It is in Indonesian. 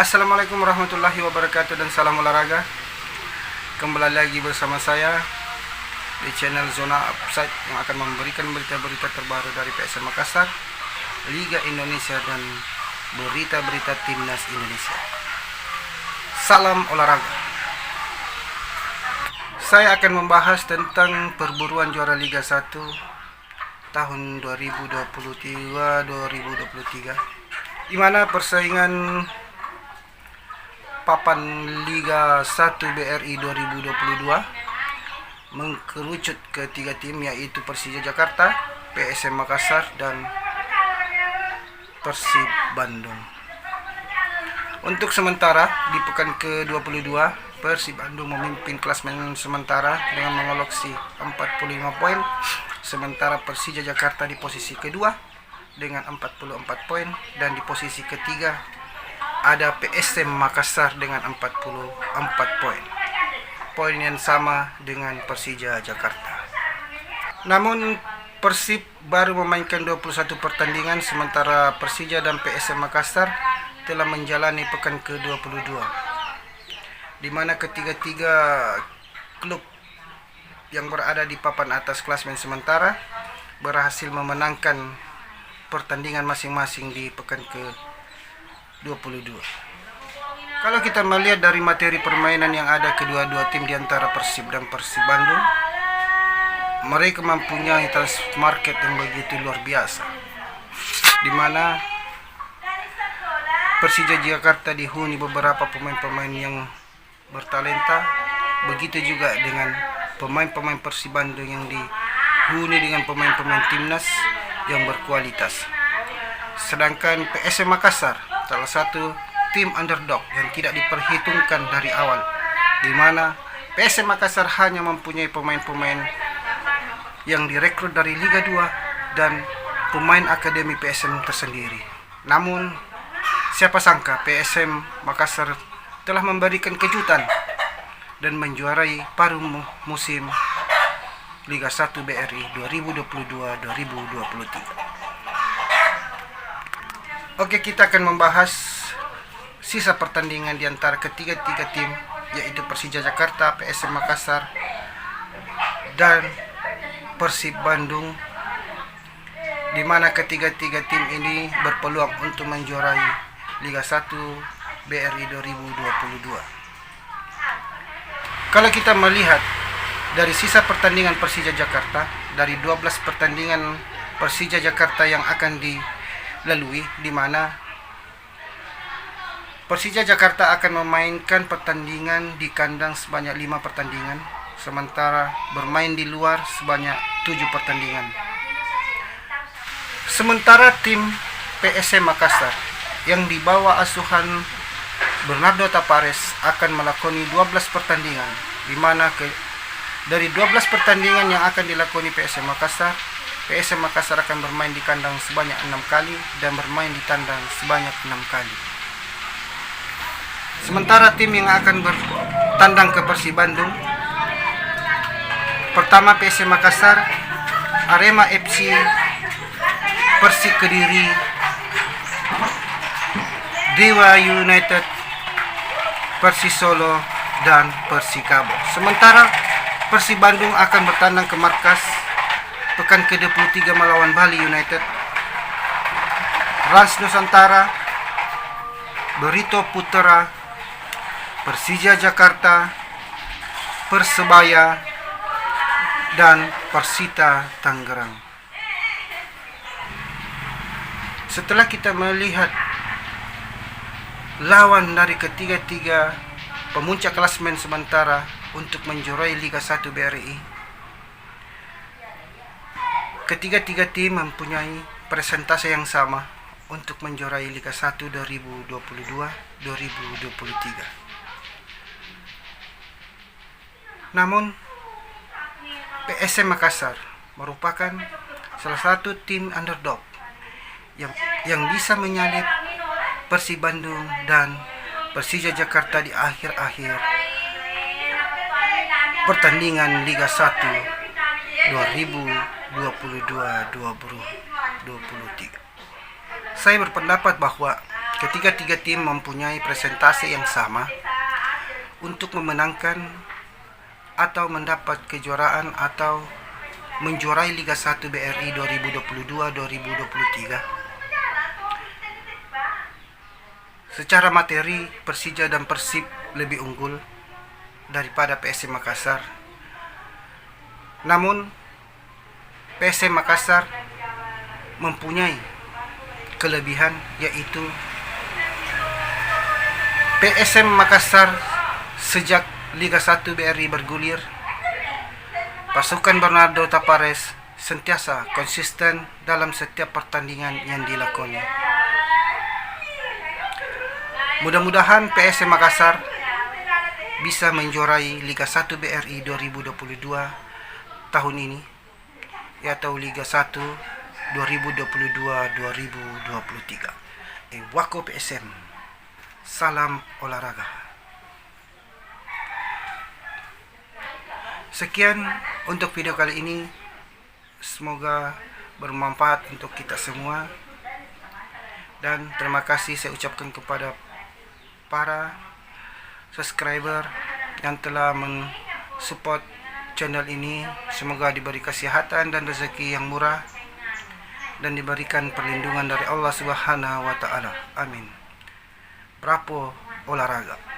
Assalamualaikum warahmatullahi wabarakatuh dan salam olahraga. Kembali lagi bersama saya di channel Zona Upside yang akan memberikan berita-berita terbaru dari PSM Makassar, Liga Indonesia dan berita-berita timnas Indonesia. Salam olahraga. Saya akan membahas tentang perburuan juara Liga 1 tahun 2022-2023, di mana persaingan papan Liga 1 BRI 2022 mengkerucut ke 3 tim, yaitu Persija Jakarta, PSM Makassar, dan Persib Bandung. Untuk sementara di pekan ke-22, Persib Bandung memimpin klasemen sementara dengan mengoleksi 45 poin, sementara Persija Jakarta di posisi kedua dengan 44 poin, dan di posisi ketiga ada PSM Makassar dengan 44 poin. Poin yang sama dengan Persija Jakarta. Namun Persib baru memainkan 21 pertandingan, sementara Persija dan PSM Makassar telah menjalani pekan ke-22, di mana ketiga-tiga klub yang berada di papan atas klasemen sementara berhasil memenangkan pertandingan masing-masing di pekan ke-22. Kalau kita melihat dari materi permainan yang ada kedua-dua tim di antara Persib dan Persib Bandung, mereka mempunyai transfer market yang begitu luar biasa, di mana Persija Jakarta dihuni beberapa pemain-pemain yang bertalenta, begitu juga dengan pemain-pemain Persib Bandung yang dihuni dengan pemain-pemain timnas yang berkualitas. Sedangkan PSM Makassar salah satu tim underdog yang tidak diperhitungkan dari awal, di mana PSM Makassar hanya mempunyai pemain-pemain yang direkrut dari Liga 2 dan pemain akademi PSM tersendiri. Namun siapa sangka PSM Makassar telah memberikan kejutan dan menjuarai paruh musim Liga 1 BRI 2022-2023. Oke, kita akan membahas sisa pertandingan di antara ketiga-tiga tim, yaitu Persija Jakarta, PSM Makassar, dan Persib Bandung, di mana ketiga-tiga tim ini berpeluang untuk menjuarai Liga 1 BRI 2022. Kalau kita melihat dari sisa pertandingan Persija Jakarta, dari 12 pertandingan Persija Jakarta yang akan dilalui, di mana Persija Jakarta akan memainkan pertandingan di kandang sebanyak 5 pertandingan, sementara bermain di luar sebanyak 7 pertandingan. Sementara tim PSM Makassar yang dibawa asuhan Bernardo Tapares akan melakoni 12 pertandingan, di mana dari 12 pertandingan yang akan dilakoni PSM Makassar akan bermain di kandang sebanyak 6 kali dan bermain di tandang sebanyak 6 kali. Sementara tim yang akan bertandang ke Persib Bandung, pertama PSM Makassar, Arema FC, Persik Kediri, Dewa United, Persis Solo, dan Persikabo. Sementara Persib Bandung akan bertandang ke markas pekan ke-23 melawan Bali United, Rans Nusantara, Barito Putra, Persija Jakarta, Persebaya, dan Persita Tangerang. Setelah kita melihat lawan dari ketiga-tiga pemuncak klasemen sementara untuk menjuarai Liga 1 BRI, ketiga-tiga tim mempunyai presentase yang sama untuk menjuarai Liga 1 2022-2023. Namun PSM Makassar merupakan salah satu tim underdog yang bisa menyalip Persib Bandung dan Persija Jakarta di akhir-akhir pertandingan Liga 1 2022-2023. Saya berpendapat bahwa Ketiga-tiga tim mempunyai presentasi yang sama untuk memenangkan atau mendapat kejuaraan atau menjuarai Liga 1 BRI 2022-2023. Secara materi, Persija dan Persib lebih unggul daripada PSM Makassar. Namun, PSM Makassar mempunyai kelebihan, yaitu PSM Makassar sejak Liga 1 BRI bergulir, pasukan Bernardo Tapares sentiasa konsisten dalam setiap pertandingan yang dilakoni. Mudah-mudahan PSM Makassar bisa menjuarai Liga 1 BRI 2022 tahun ini, yaitu Liga 1 2022-2023. Wako PSM. Salam olahraga. Sekian untuk video kali ini. Semoga bermanfaat untuk kita semua. Dan terima kasih saya ucapkan kepada para subscriber yang telah mensupport channel ini. Semoga diberi kesehatan dan rezeki yang murah dan diberikan perlindungan dari Allah Subhanahu wa taala. Amin. Bravo olahraga.